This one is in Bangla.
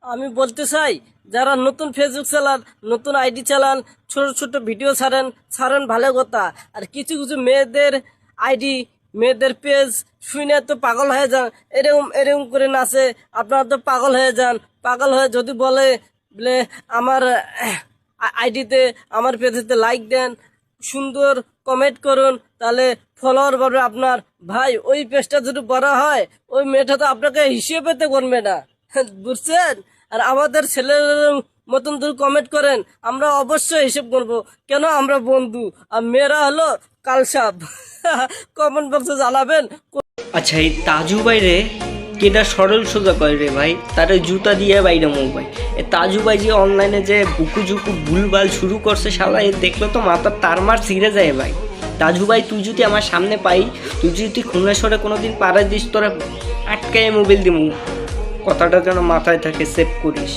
আমি বলতে চাই, যারা নতুন ফেসবুক চালান, নতুন আইডি চালান, ছোট ছোট ভিডিও ছাড়েন ভালো কথা। আর কিছু কিছু মেয়েদের আইডি, মেয়েদের পেজ শুনে তো পাগল হয়ে যান, এরকম এরকম করে নাচে। আপনারা তো পাগল হয়ে যান। পাগল হয়ে যদি বলে বলে আমার আইডিতে, আমার পেজেতে লাইক দেন, সুন্দর কমেন্ট করুন, তাহলে ফলোয়ার বাড়বে আপনার। ভাই, ওই পেজটা যদি বড় হয়, ওই মেয়েটা তো আপনাকে হিসেবেতে করবে না, বুঝছেন? আর আমাদের ছেলের মতন যদি কমেন্ট করেন, আমরা অবশ্যই হিসেব করবো। কেন? আমরা বন্ধু, আর মেয়েরা হলো কালসাপ। কমেন্ট বক্সে জ্বালাবেন। আচ্ছা, এই তাজু বাইরে কেটা সরল সোজা করে রে ভাই, তারে জুতা দিয়ে বাইরে মুখ ভাই। এ তাজু ভাই যে অনলাইনে যে বুকু জুকু ভুলভাল শুরু করছে শালা, এ দেখলে তো মাথার তারমার ছিঁড়ে যায় ভাই। তাজু ভাই, তুই যদি আমার সামনে পাই, তুই যদি খুলনাশ্বরে কোনোদিন পাড়া দিস, তোরা আটকায় মোবাইল দিমু। কথাটা যেন মাথায় থাকে, সেভ করিস।